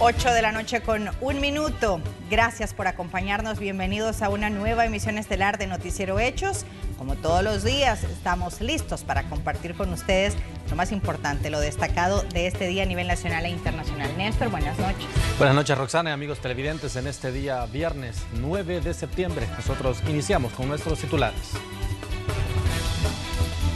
8 de la noche con 1 minuto. Gracias por acompañarnos. Bienvenidos a una nueva emisión estelar de Noticiero Hechos. Como todos los días, estamos listos para compartir con ustedes lo más importante, lo destacado de este día a nivel nacional e internacional. Néstor, buenas noches. Buenas noches, Roxana y amigos televidentes. En este día, viernes 9 de septiembre, nosotros iniciamos con nuestros titulares.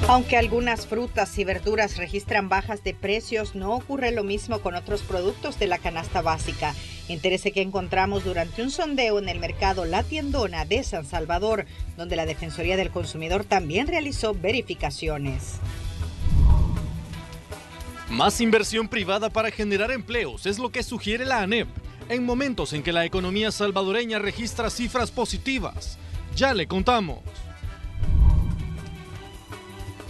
Aunque algunas frutas y verduras registran bajas de precios, no ocurre lo mismo con otros productos de la canasta básica. Entérese que encontramos durante un sondeo en el mercado La Tiendona de San Salvador, donde la Defensoría del Consumidor también realizó verificaciones. Más inversión privada para generar empleos es lo que sugiere la ANEP, en momentos en que la economía salvadoreña registra cifras positivas. Ya le contamos.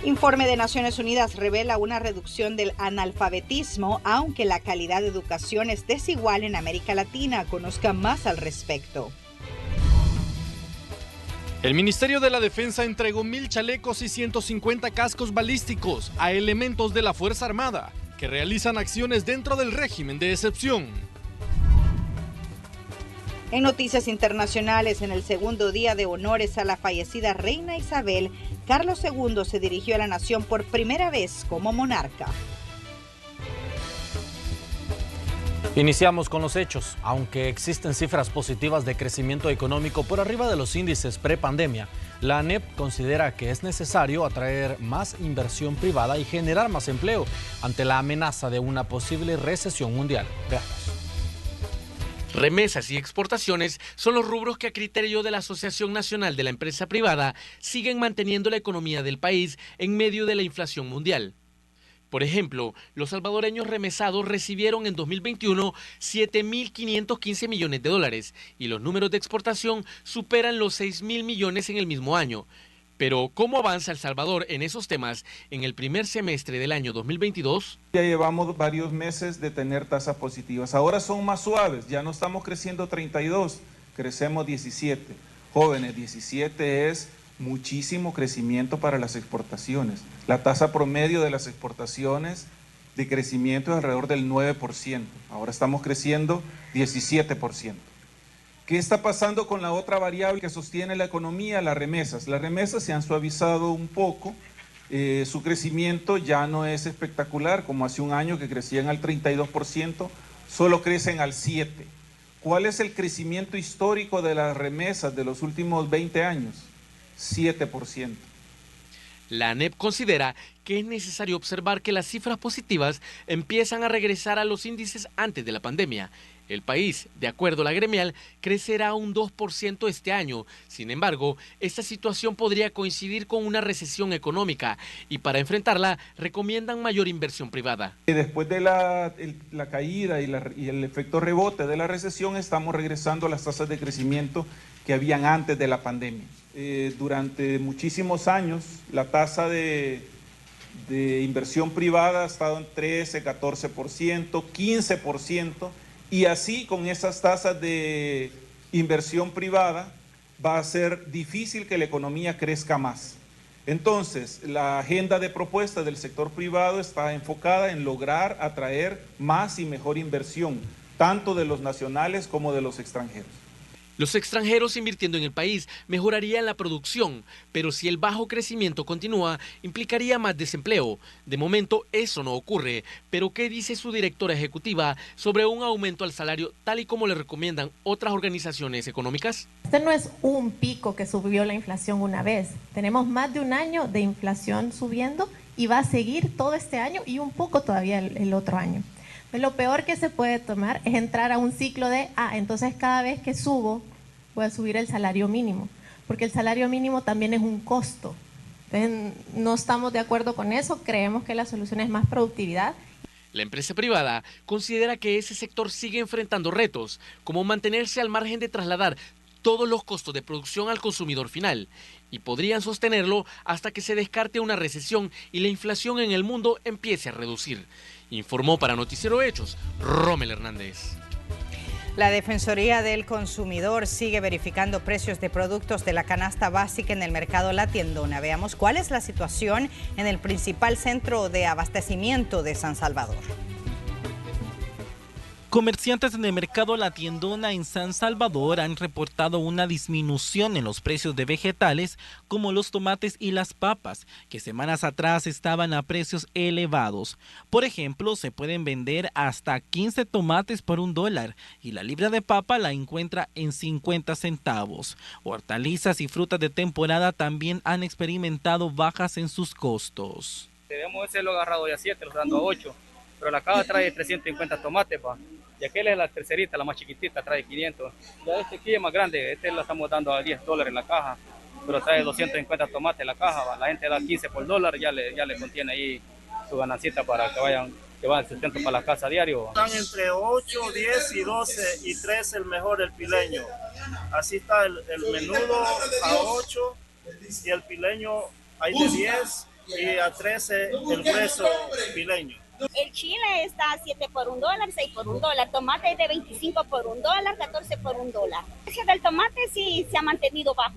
Informe de Naciones Unidas revela una reducción del analfabetismo, aunque la calidad de educación es desigual en América Latina. Conozca más al respecto. El Ministerio de la Defensa entregó 1,000 chalecos y 150 cascos balísticos a elementos de la Fuerza Armada que realizan acciones dentro del régimen de excepción. En noticias internacionales, en el segundo día de honores a la fallecida reina Isabel, Carlos II se dirigió a la nación por primera vez como monarca. Iniciamos con los hechos. Aunque existen cifras positivas de crecimiento económico por arriba de los índices prepandemia, la ANEP considera que es necesario atraer más inversión privada y generar más empleo ante la amenaza de una posible recesión mundial. Veamos. Remesas y exportaciones son los rubros que a criterio de la Asociación Nacional de la Empresa Privada siguen manteniendo la economía del país en medio de la inflación mundial. Por ejemplo, los salvadoreños remesados recibieron en 2021 $7.515 millones y los números de exportación superan los 6.000 millones en el mismo año. Pero, ¿cómo avanza El Salvador en esos temas en el primer semestre del año 2022? Ya llevamos varios meses de tener tasas positivas. Ahora son más suaves, ya no estamos creciendo 32, crecemos 17. Jóvenes, 17 es muchísimo crecimiento para las exportaciones. La tasa promedio de las exportaciones de crecimiento es alrededor del 9%. Ahora estamos creciendo 17%. ¿Qué está pasando con la otra variable que sostiene la economía? Las remesas. Las remesas se han suavizado un poco, su crecimiento ya no es espectacular, como hace un año que crecían al 32%, solo crecen al 7%. ¿Cuál es el crecimiento histórico de las remesas de los últimos 20 años? 7%. La ANEP considera que es necesario observar que las cifras positivas empiezan a regresar a los índices antes de la pandemia. El país, de acuerdo a la gremial, crecerá un 2% este año. Sin embargo, esta situación podría coincidir con una recesión económica y para enfrentarla recomiendan mayor inversión privada. Después de la caída y el efecto rebote de la recesión, estamos regresando a las tasas de crecimiento que habían antes de la pandemia. Durante muchísimos años, la tasa de inversión privada ha estado en 13, 14%, 15%. Y así, con esas tasas de inversión privada, va a ser difícil que la economía crezca más. Entonces, la agenda de propuestas del sector privado está enfocada en lograr atraer más y mejor inversión, tanto de los nacionales como de los extranjeros. Los extranjeros invirtiendo en el país mejorarían la producción, pero si el bajo crecimiento continúa, implicaría más desempleo. De momento eso no ocurre, pero ¿qué dice su directora ejecutiva sobre un aumento al salario tal y como le recomiendan otras organizaciones económicas? Este no es un pico que subió la inflación una vez. Tenemos más de un año de inflación subiendo y va a seguir todo este año y un poco todavía el otro año. Lo peor que se puede tomar es entrar a un ciclo de, entonces cada vez que subo, voy a subir el salario mínimo, porque el salario mínimo también es un costo. Entonces, no estamos de acuerdo con eso, creemos que la solución es más productividad. La empresa privada considera que ese sector sigue enfrentando retos, como mantenerse al margen de trasladar todos los costos de producción al consumidor final, y podrían sostenerlo hasta que se descarte una recesión y la inflación en el mundo empiece a reducir. Informó para Noticiero Hechos, Rommel Hernández. La Defensoría del Consumidor sigue verificando precios de productos de la canasta básica en el mercado La Tiendona. Veamos cuál es la situación en el principal centro de abastecimiento de San Salvador. Comerciantes en el mercado La Tiendona en San Salvador han reportado una disminución en los precios de vegetales como los tomates y las papas, que semanas atrás estaban a precios elevados. Por ejemplo, se pueden vender hasta 15 tomates por $1 y la libra de papa la encuentra en 50 centavos. Hortalizas y frutas de temporada también han experimentado bajas en sus costos. Debemos ese lo agarrado ya 7, lo está dando a 8. Pero la caja trae 350 tomates, pa. Y aquella es la tercerita, la más chiquitita, trae 500. Ya este aquí es más grande, este lo estamos dando a $10 la caja, pero trae 250 tomates la caja, pa. La gente da 15 por $1, ya le contiene ahí su ganancita para que vayan el sustento para la casa diario. Están entre 8, 10 y 12 y 13 el mejor, el pileño. Así está el menudo a 8 y el pileño hay de 10 y a 13 el grueso pileño. El chile está a 7 por $1, 6 por $1. Tomate es de 25 por $1, 14 por $1. El precio del tomate sí se ha mantenido bajo.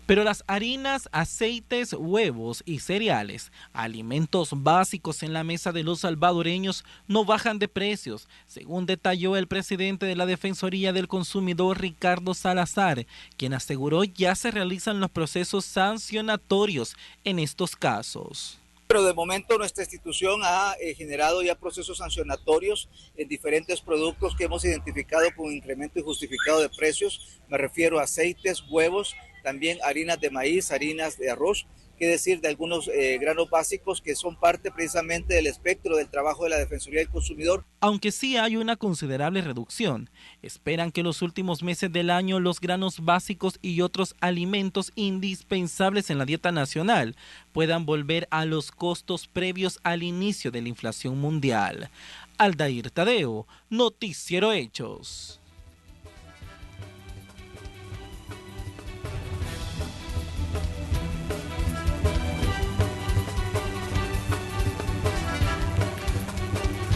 Pero las harinas, aceites, huevos y cereales, alimentos básicos en la mesa de los salvadoreños, no bajan de precios, según detalló el presidente de la Defensoría del Consumidor, Ricardo Salazar, quien aseguró ya se realizan los procesos sancionatorios en estos casos. Pero de momento nuestra institución ha generado ya procesos sancionatorios en diferentes productos que hemos identificado con incremento injustificado de precios. Me refiero a aceites, huevos, también harinas de maíz, harinas de arroz, que decir de algunos granos básicos que son parte precisamente del espectro del trabajo de la Defensoría del Consumidor. Aunque sí hay una considerable reducción, esperan que en los últimos meses del año los granos básicos y otros alimentos indispensables en la dieta nacional puedan volver a los costos previos al inicio de la inflación mundial. Aldair Tadeo, Noticiero Hechos.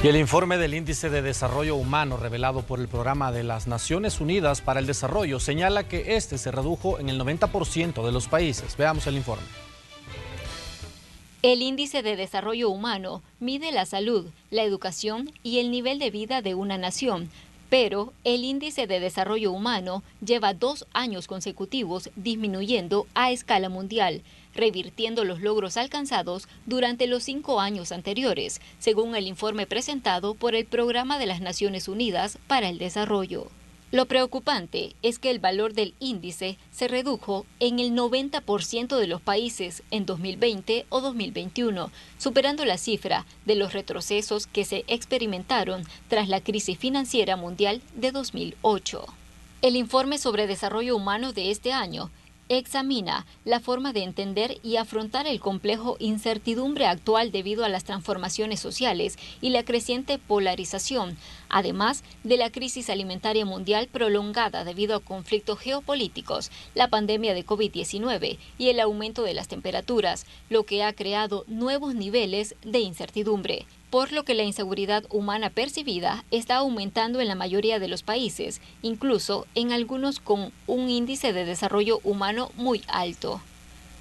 Y el informe del Índice de Desarrollo Humano revelado por el Programa de las Naciones Unidas para el Desarrollo señala que este se redujo en el 90% de los países. Veamos el informe. El Índice de Desarrollo Humano mide la salud, la educación y el nivel de vida de una nación, pero el Índice de Desarrollo Humano lleva 2 años consecutivos disminuyendo a escala mundial, revirtiendo los logros alcanzados durante los 5 años anteriores, según el informe presentado por el Programa de las Naciones Unidas para el Desarrollo. Lo preocupante es que el valor del índice se redujo en el 90% de los países en 2020 o 2021, superando la cifra de los retrocesos que se experimentaron tras la crisis financiera mundial de 2008. El informe sobre desarrollo humano de este año examina la forma de entender y afrontar el complejo incertidumbre actual debido a las transformaciones sociales y la creciente polarización, además de la crisis alimentaria mundial prolongada debido a conflictos geopolíticos, la pandemia de COVID-19 y el aumento de las temperaturas, lo que ha creado nuevos niveles de incertidumbre, por lo que la inseguridad humana percibida está aumentando en la mayoría de los países, incluso en algunos con un índice de desarrollo humano muy alto.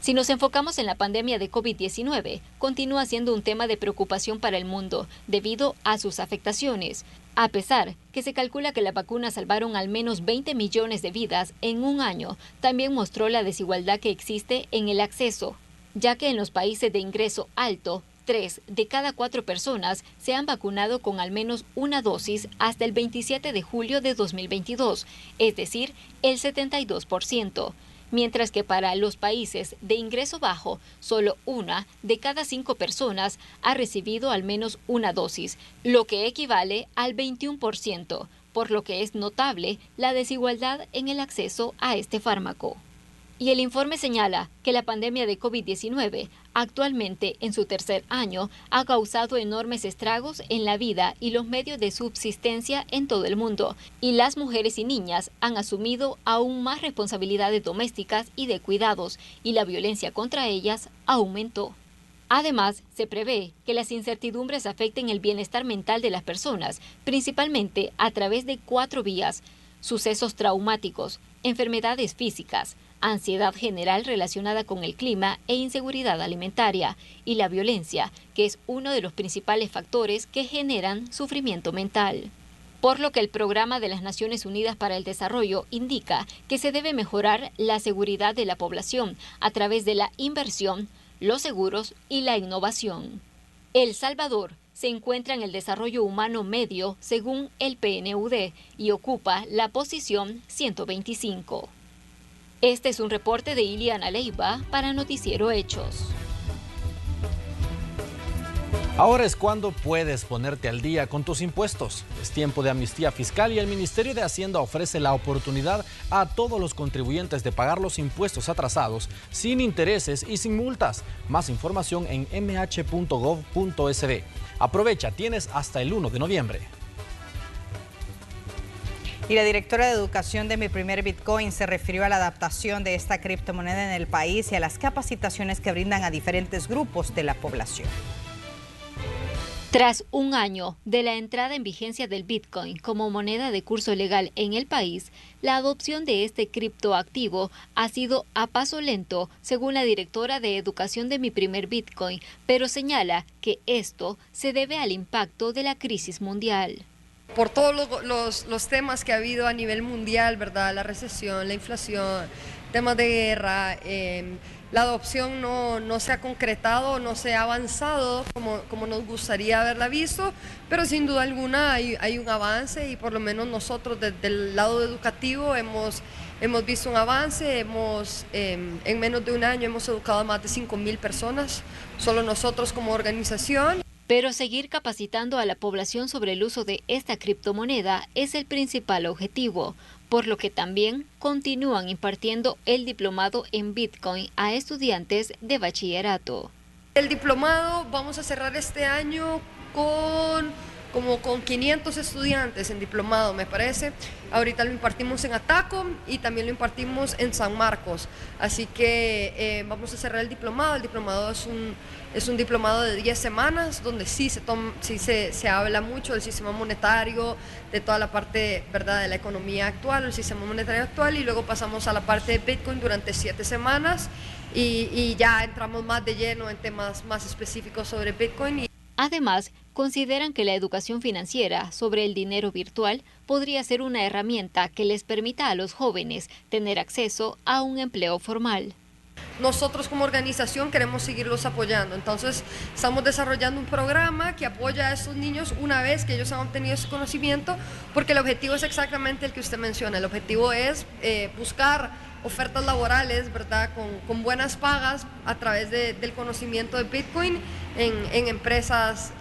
Si nos enfocamos en la pandemia de COVID-19, continúa siendo un tema de preocupación para el mundo debido a sus afectaciones, a pesar que se calcula que las vacunas salvaron al menos 20 millones de vidas en un año. También mostró la desigualdad que existe en el acceso, ya que en los países de ingreso alto, 3 de cada 4 personas se han vacunado con al menos una dosis hasta el 27 de julio de 2022, es decir, el 72%, mientras que para los países de ingreso bajo, solo 1 de cada 5 personas ha recibido al menos una dosis, lo que equivale al 21%, por lo que es notable la desigualdad en el acceso a este fármaco. Y el informe señala que la pandemia de COVID-19, actualmente en su 3er año, ha causado enormes estragos en la vida y los medios de subsistencia en todo el mundo, y las mujeres y niñas han asumido aún más responsabilidades domésticas y de cuidados, y la violencia contra ellas aumentó. Además, se prevé que las incertidumbres afecten el bienestar mental de las personas, principalmente a través de 4 vías: sucesos traumáticos, enfermedades físicas, ansiedad general relacionada con el clima e inseguridad alimentaria, y la violencia, que es uno de los principales factores que generan sufrimiento mental. por lo que el Programa de las Naciones Unidas para el Desarrollo indica que se debe mejorar la seguridad de la población a través de la inversión, los seguros y la innovación. El Salvador se encuentra en el desarrollo humano medio según el PNUD y ocupa la posición 125. Este es un reporte de Iliana Leiva para Noticiero Hechos. Ahora es cuando puedes ponerte al día con tus impuestos. Es tiempo de amnistía fiscal y el Ministerio de Hacienda ofrece la oportunidad a todos los contribuyentes de pagar los impuestos atrasados sin intereses y sin multas. Más información en mh.gov.sb. Aprovecha, tienes hasta el 1 de noviembre. Y la directora de Educación de Mi Primer Bitcoin se refirió a la adaptación de esta criptomoneda en el país y a las capacitaciones que brindan a diferentes grupos de la población. Tras un año de la entrada en vigencia del Bitcoin como moneda de curso legal en el país, la adopción de este criptoactivo ha sido a paso lento, según la directora de Educación de Mi Primer Bitcoin, pero señala que esto se debe al impacto de la crisis mundial. Por todos los temas que ha habido a nivel mundial, ¿verdad? La recesión, la inflación, temas de guerra, la adopción no se ha concretado, no se ha avanzado como nos gustaría haberla visto, pero sin duda alguna hay un avance y por lo menos nosotros desde el lado educativo hemos visto un avance, en menos de un año hemos educado a más de 5.000 personas, solo nosotros como organización. Pero seguir capacitando a la población sobre el uso de esta criptomoneda es el principal objetivo, por lo que también continúan impartiendo el diplomado en Bitcoin a estudiantes de bachillerato. El diplomado vamos a cerrar este año con 500 estudiantes en diplomado, me parece. Ahorita lo impartimos en Ataco y también lo impartimos en San Marcos. Así que vamos a cerrar el diplomado. El diplomado es un diplomado de 10 semanas donde sí se habla mucho del sistema monetario, de toda la parte, ¿verdad?, de la economía actual, el sistema monetario actual, y luego pasamos a la parte de Bitcoin durante 7 semanas y ya entramos más de lleno en temas más específicos sobre Bitcoin. Además, consideran que la educación financiera sobre el dinero virtual podría ser una herramienta que les permita a los jóvenes tener acceso a un empleo formal. Nosotros como organización queremos seguirlos apoyando, entonces estamos desarrollando un programa que apoya a estos niños una vez que ellos han obtenido ese conocimiento, porque el objetivo es exactamente el que usted menciona, el objetivo es buscar ofertas laborales, ¿verdad?, con buenas pagas a través del conocimiento de Bitcoin en empresas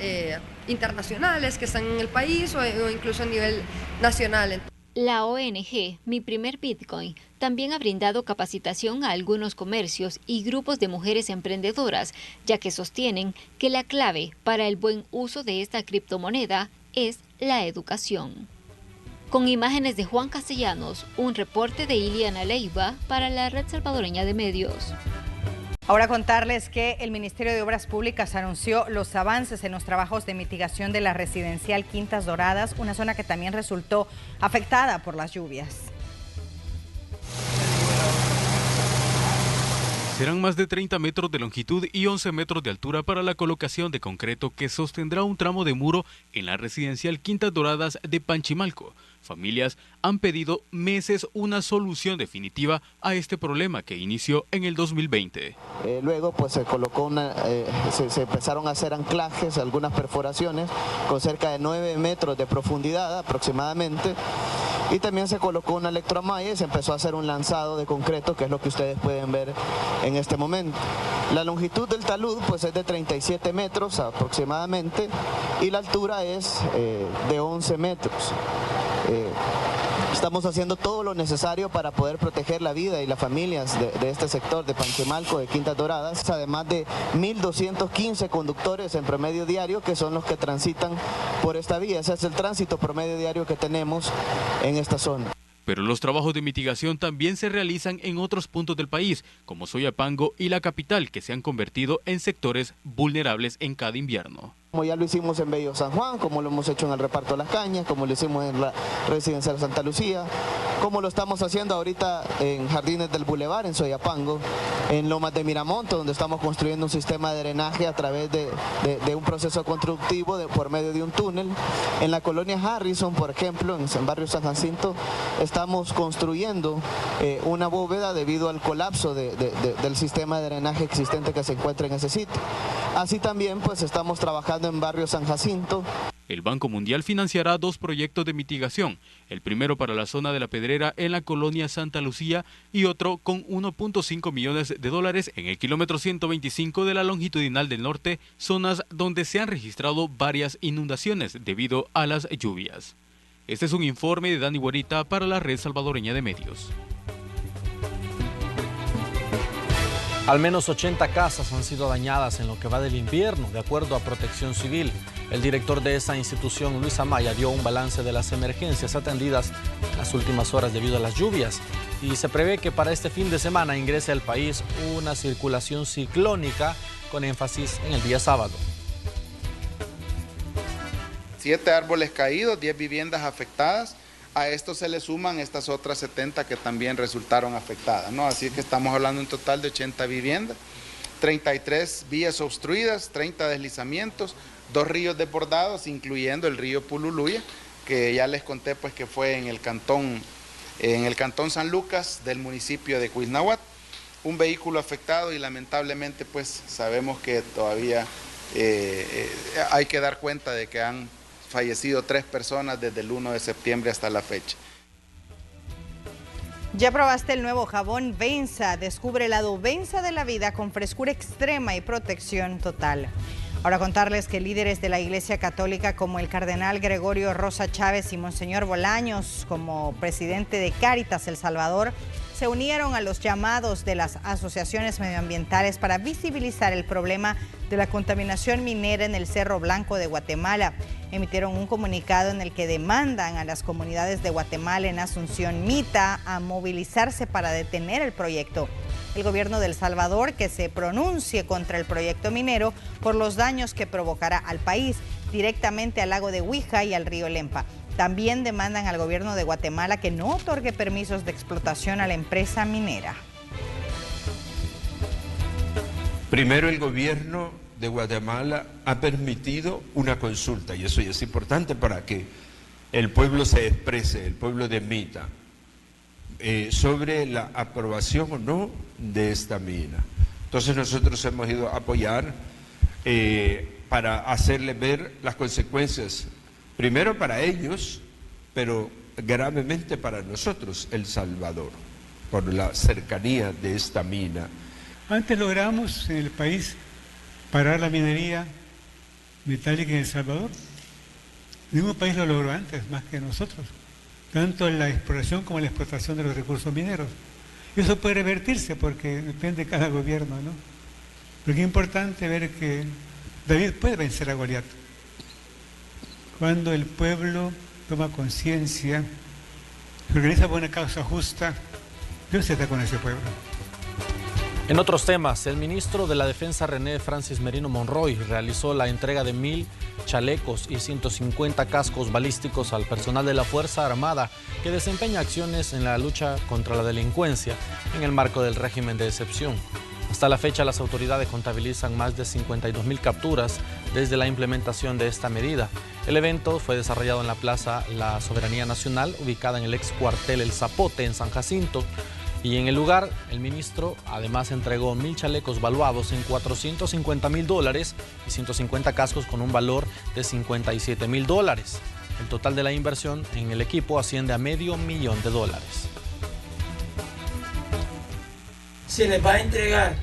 internacionales que están en el país o incluso a nivel nacional. La ONG Mi Primer Bitcoin también ha brindado capacitación a algunos comercios y grupos de mujeres emprendedoras, ya que sostienen que la clave para el buen uso de esta criptomoneda es la educación. Con imágenes de Juan Castellanos, un reporte de Iliana Leiva para la Red Salvadoreña de Medios. Ahora contarles que el Ministerio de Obras Públicas anunció los avances en los trabajos de mitigación de la residencial Quintas Doradas, una zona que también resultó afectada por las lluvias. Serán más de 30 metros de longitud y 11 metros de altura para la colocación de concreto que sostendrá un tramo de muro en la residencial Quintas Doradas de Panchimalco. Familias han pedido meses una solución definitiva a este problema que inició en el 2020. Luego pues se colocó se empezaron a hacer anclajes, algunas perforaciones con cerca de 9 metros de profundidad aproximadamente, y también se colocó una electromalla y se empezó a hacer un lanzado de concreto, que es lo que ustedes pueden ver en este momento. La longitud del talud pues es de 37 metros aproximadamente y la altura es de 11 metros. Estamos haciendo todo lo necesario para poder proteger la vida y las familias de este sector de Panchimalco, de Quintas Doradas, además de 1.215 conductores en promedio diario que son los que transitan por esta vía. Ese es el tránsito promedio diario que tenemos en esta zona. Pero los trabajos de mitigación también se realizan en otros puntos del país, como Soyapango y la capital, que se han convertido en sectores vulnerables en cada invierno. Como ya lo hicimos en Bello San Juan, como lo hemos hecho en el reparto de Las Cañas, como lo hicimos en la residencial Santa Lucía, como lo estamos haciendo ahorita en Jardines del Boulevard, en Soyapango, en Lomas de Miramonte, donde estamos construyendo un sistema de drenaje a través de un proceso constructivo por medio de un túnel. En la colonia Harrison, por ejemplo, en barrio San Jacinto, estamos construyendo una bóveda debido al colapso del sistema de drenaje existente que se encuentra en ese sitio. Así también pues estamos trabajando en barrio San Jacinto. El Banco Mundial financiará 2 proyectos de mitigación, el primero para la zona de La Pedrera en la colonia Santa Lucía y otro con 1.5 millones de dólares en el kilómetro 125 de la longitudinal del norte, zonas donde se han registrado varias inundaciones debido a las lluvias. Este es un informe de Dani Guarita para la Red Salvadoreña de Medios. Al menos 80 casas han sido dañadas en lo que va del invierno, de acuerdo a Protección Civil. El director de esa institución, Luis Amaya, dio un balance de las emergencias atendidas en las últimas horas debido a las lluvias. Y se prevé que para este fin de semana ingrese al país una circulación ciclónica con énfasis en el día sábado. 7 árboles caídos, 10 viviendas afectadas. A esto se le suman estas otras 70 que también resultaron afectadas, ¿no? Así que estamos hablando en total de 80 viviendas, 33 vías obstruidas, 30 deslizamientos, 2 ríos desbordados, incluyendo el río Pululuya, que ya les conté pues que fue en el cantón San Lucas del municipio de Cuisnahuat, un vehículo afectado y lamentablemente pues sabemos que todavía hay que dar cuenta de que han fallecido 3 personas desde el 1 de septiembre hasta la fecha. ¿Ya probaste el nuevo jabón Venza? Descubre el lado Venza de la vida con frescura extrema y protección total. Ahora contarles que líderes de la Iglesia Católica como el cardenal Gregorio Rosa Chávez y Monseñor Bolaños, como presidente de Cáritas El Salvador, se unieron a los llamados de las asociaciones medioambientales para visibilizar el problema de la contaminación minera en el Cerro Blanco de Guatemala. Emitieron un comunicado en el que demandan a las comunidades de Guatemala en Asunción Mita a movilizarse para detener el proyecto. El gobierno de El Salvador que se pronuncie contra el proyecto minero por los daños que provocará al país, directamente al lago de Huija y al río Lempa. También demandan al gobierno de Guatemala que no otorgue permisos de explotación a la empresa minera. Primero, el gobierno de Guatemala ha permitido una consulta, y eso ya es importante para que el pueblo se exprese, el pueblo de Mita, sobre la aprobación o no de esta mina. Entonces nosotros hemos ido a apoyar para hacerles ver las consecuencias, primero para ellos, pero gravemente para nosotros, El Salvador, por la cercanía de esta mina. Antes logramos en el país parar la minería metálica en El Salvador. Ningún país lo logró antes, más que nosotros, tanto en la exploración como en la explotación de los recursos mineros. Eso puede revertirse porque depende de cada gobierno, ¿no? Pero es importante ver que David puede vencer a Goliat. Cuando el pueblo toma conciencia, se organiza por una causa justa, Dios está con ese pueblo. En otros temas, el ministro de la Defensa René Francis Merino Monroy realizó la entrega de 1000 chalecos y 150 cascos balísticos al personal de la Fuerza Armada que desempeña acciones en la lucha contra la delincuencia en el marco del régimen de excepción. Hasta la fecha, las autoridades contabilizan más de 52.000 capturas desde la implementación de esta medida. El evento fue desarrollado en la Plaza La Soberanía Nacional, ubicada en el ex cuartel El Zapote, en San Jacinto. Y en el lugar, el ministro además entregó 1000 chalecos valuados en $450.000 y 150 cascos con un valor de $57.000. El total de la inversión en el equipo asciende a $500,000. Se les va a entregar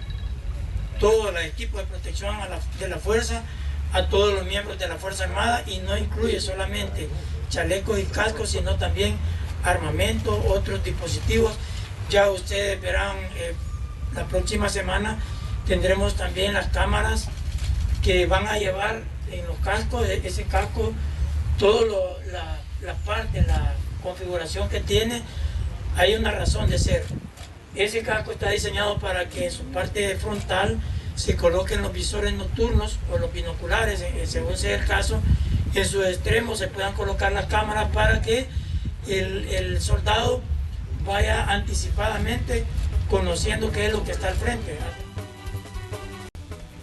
todo el equipo de protección de la fuerza a todos los miembros de la Fuerza Armada, y no incluye solamente chalecos y cascos, sino también armamento, otros dispositivos. Ya ustedes verán, la próxima semana tendremos también las cámaras que van a llevar en los cascos. Ese casco, la parte, la configuración que tiene, hay una razón de ser. Ese casco está diseñado para que en su parte frontal se coloquen los visores nocturnos o los binoculares, según sea el caso. En sus extremos se puedan colocar las cámaras para que el soldado vaya anticipadamente conociendo qué es lo que está al frente.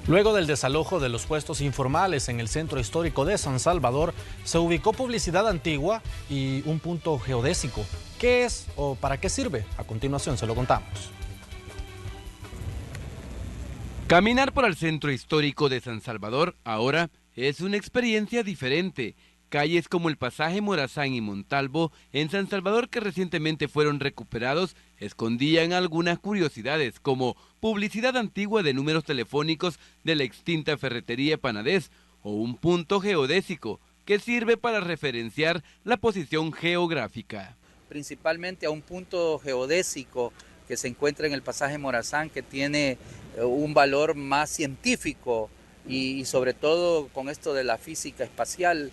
Luego del desalojo de los puestos informales en el centro histórico de San Salvador, se ubicó publicidad antigua y un punto geodésico. ¿Qué es o para qué sirve? A continuación se lo contamos. Caminar por el centro histórico de San Salvador ahora es una experiencia diferente. Calles como el pasaje Morazán y Montalvo en San Salvador, que recientemente fueron recuperados, escondían algunas curiosidades como publicidad antigua de números telefónicos de la extinta ferretería Panadés o un punto geodésico que sirve para referenciar la posición geográfica. Principalmente a un punto geodésico que se encuentra en el pasaje Morazán, que tiene un valor más científico y sobre todo con esto de la física espacial,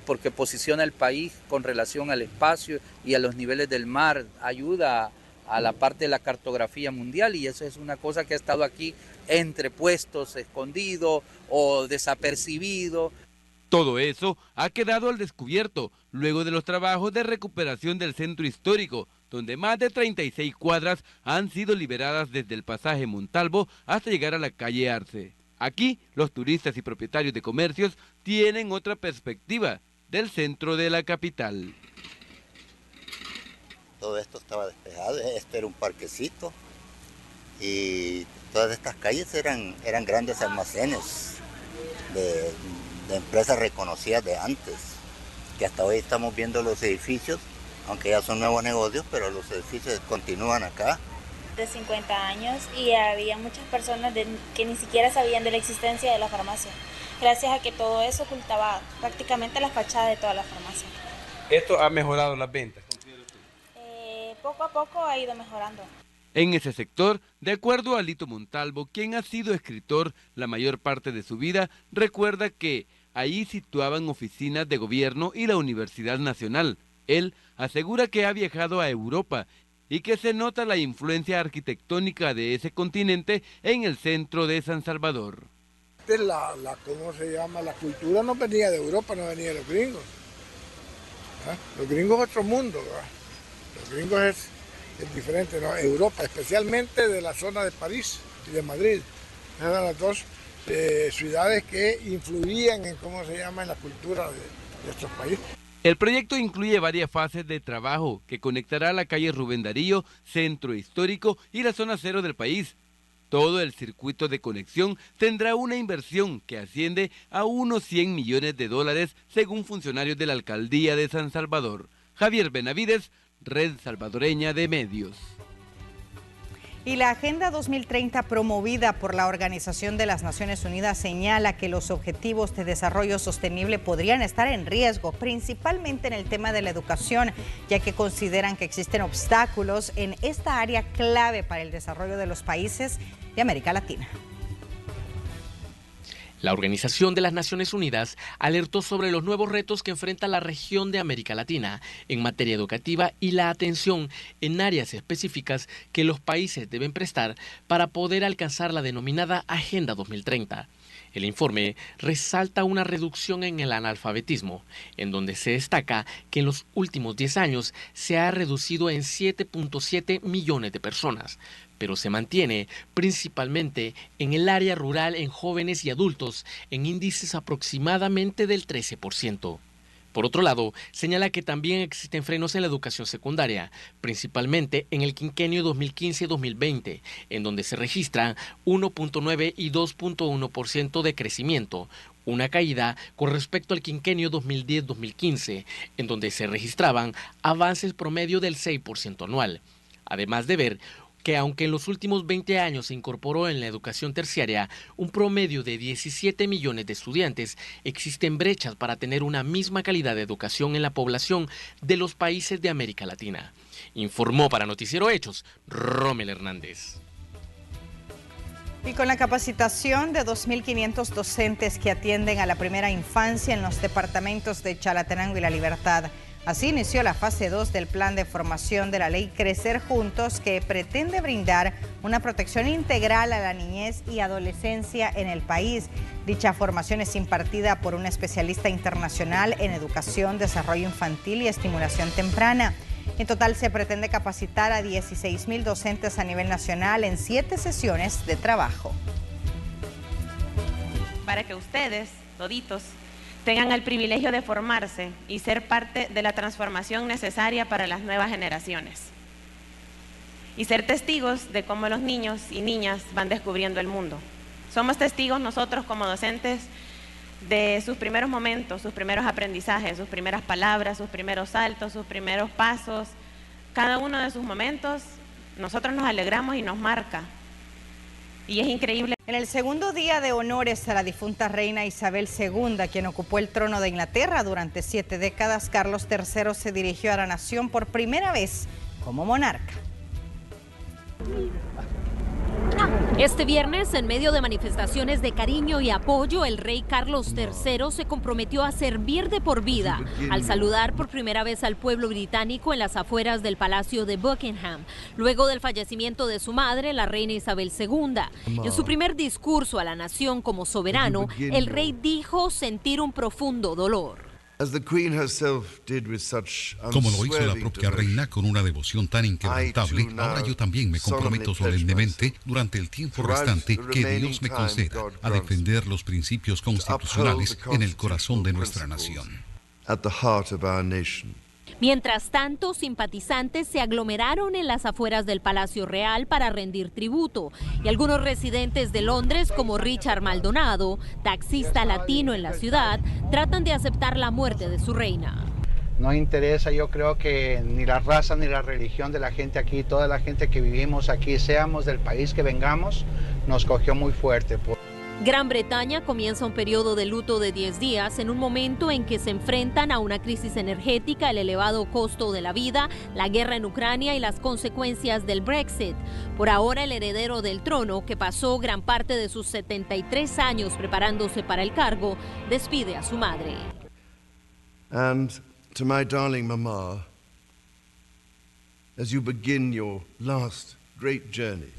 porque posiciona el país con relación al espacio y a los niveles del mar, ayuda a la parte de la cartografía mundial, y eso es una cosa que ha estado aquí entre puestos, escondido o desapercibido. Todo eso ha quedado al descubierto luego de los trabajos de recuperación del centro histórico, donde más de 36 cuadras han sido liberadas desde el pasaje Montalvo hasta llegar a la calle Arce. Aquí, los turistas y propietarios de comercios tienen otra perspectiva del centro de la capital. Todo esto estaba despejado, este era un parquecito y todas estas calles eran grandes almacenes de empresas reconocidas de antes, que hasta hoy estamos viendo los edificios, aunque ya son nuevos negocios, pero los edificios continúan acá. De 50 años y había muchas personas que ni siquiera sabían de la existencia de la farmacia, gracias a que todo eso ocultaba prácticamente la fachada de toda la farmacia. ¿Esto ha mejorado las ventas? Poco a poco ha ido mejorando. En ese sector, de acuerdo a Lito Montalvo, quien ha sido escritor la mayor parte de su vida, recuerda que ahí situaban oficinas de gobierno y la Universidad Nacional. Él asegura que ha viajado a Europa y que se nota la influencia arquitectónica de ese continente en el centro de San Salvador. ¿Cómo se llama? La cultura no venía de Europa, no venía de los gringos. Los gringos es otro mundo, ¿verdad? Los gringos es diferente, ¿no? Europa, especialmente de la zona de París y de Madrid. Esas eran las dos ciudades que influían en, en la cultura de estos países. El proyecto incluye varias fases de trabajo que conectará la calle Rubén Darío, centro histórico y la zona cero del país. Todo el circuito de conexión tendrá una inversión que asciende a unos 100 millones de dólares según funcionarios de la alcaldía de San Salvador. Javier Benavides, Red Salvadoreña de Medios. Y la Agenda 2030 promovida por la Organización de las Naciones Unidas señala que los objetivos de desarrollo sostenible podrían estar en riesgo, principalmente en el tema de la educación, ya que consideran que existen obstáculos en esta área clave para el desarrollo de los países de América Latina. La Organización de las Naciones Unidas alertó sobre los nuevos retos que enfrenta la región de América Latina en materia educativa y la atención en áreas específicas que los países deben prestar para poder alcanzar la denominada Agenda 2030. El informe resalta una reducción en el analfabetismo, en donde se destaca que en los últimos 10 años se ha reducido en 7.7 millones de personas, pero se mantiene principalmente en el área rural en jóvenes y adultos en índices aproximadamente del 13%. Por otro lado, señala que también existen frenos en la educación secundaria, principalmente en el quinquenio 2015-2020, en donde se registran 1.9 y 2.1% de crecimiento, una caída con respecto al quinquenio 2010-2015, en donde se registraban avances promedio del 6% anual. Además de ver que aunque en los últimos 20 años se incorporó en la educación terciaria un promedio de 17 millones de estudiantes, existen brechas para tener una misma calidad de educación en la población de los países de América Latina. Informó para Noticiero Hechos, Rommel Hernández. Y con la capacitación de 2.500 docentes que atienden a la primera infancia en los departamentos de Chalatenango y La Libertad, Así inició la fase 2 del plan de formación de la ley Crecer Juntos, que pretende brindar una protección integral a la niñez y adolescencia en el país. Dicha formación es impartida por un especialista internacional en educación, desarrollo infantil y estimulación temprana. En total se pretende capacitar a 16,000 docentes a nivel nacional en 7 sesiones de trabajo. Para que ustedes, toditos, tengan el privilegio de formarse y ser parte de la transformación necesaria para las nuevas generaciones. Y ser testigos de cómo los niños y niñas van descubriendo el mundo. Somos testigos nosotros como docentes de sus primeros momentos, sus primeros aprendizajes, sus primeras palabras, sus primeros saltos, sus primeros pasos. Cada uno de sus momentos, nosotros nos alegramos y nos marca. Y es increíble. En el segundo día de honores a la difunta reina Isabel II, quien ocupó el trono de Inglaterra durante 7 décadas, Carlos III se dirigió a la nación por primera vez como monarca. Este viernes, en medio de manifestaciones de cariño y apoyo, el rey Carlos III se comprometió a servir de por vida al saludar por primera vez al pueblo británico en las afueras del Palacio de Buckingham, luego del fallecimiento de su madre, la reina Isabel II. En su primer discurso a la nación como soberano, el rey dijo sentir un profundo dolor. Como lo hizo la propia reina con una devoción tan inquebrantable, ahora yo también me comprometo solemnemente durante el tiempo restante que Dios me conceda a defender los principios constitucionales en el corazón de nuestra nación. Mientras tanto, simpatizantes se aglomeraron en las afueras del Palacio Real para rendir tributo, y algunos residentes de Londres, como Richard Maldonado, taxista latino en la ciudad, tratan de aceptar la muerte de su reina. No interesa, yo creo que ni la raza ni la religión de la gente aquí, toda la gente que vivimos aquí, seamos del país que vengamos, nos cogió muy fuerte. Gran Bretaña comienza un periodo de luto de 10 días en un momento en que se enfrentan a una crisis energética, el elevado costo de la vida, la guerra en Ucrania y las consecuencias del Brexit. Por ahora, el heredero del trono, que pasó gran parte de sus 73 años preparándose para el cargo, despide a su madre. And to my darling mama, as you begin your last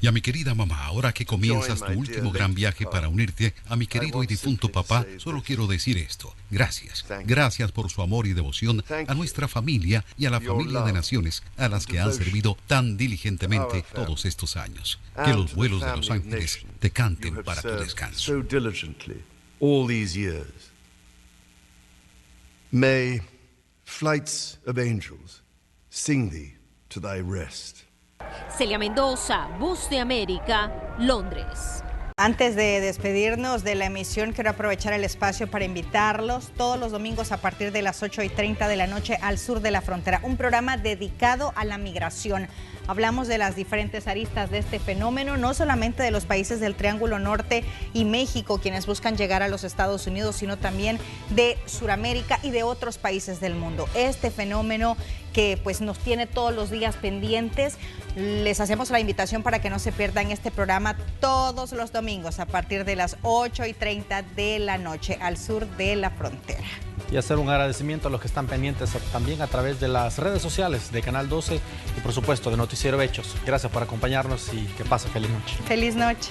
y a mi querida mamá, ahora que comienzas tu último gran viaje para unirte a mi querido y difunto papá, solo quiero decir esto. Gracias. Gracias por su amor y devoción a nuestra familia y a la familia de naciones a las que han servido tan diligentemente todos estos años. Que los vuelos de los ángeles te canten para tu descanso. May flights of angels sing thee to thy rest. Celia Mendoza, Voz de América, Londres. Antes de despedirnos de la emisión, quiero aprovechar el espacio para invitarlos todos los domingos a partir de las 8:30 de la noche al sur de la frontera, un programa dedicado a la migración. Hablamos de las diferentes aristas de este fenómeno, no solamente de los países del Triángulo Norte y México, quienes buscan llegar a los Estados Unidos, sino también de Sudamérica y de otros países del mundo. Este fenómeno que pues nos tiene todos los días pendientes. Les hacemos la invitación para que no se pierdan este programa todos los domingos a partir de las 8:30 de la noche al sur de la frontera. Y hacer un agradecimiento a los que están pendientes también a través de las redes sociales de Canal 12 y por supuesto de Noticiero Hechos. Gracias por acompañarnos y que pase feliz noche. Feliz noche.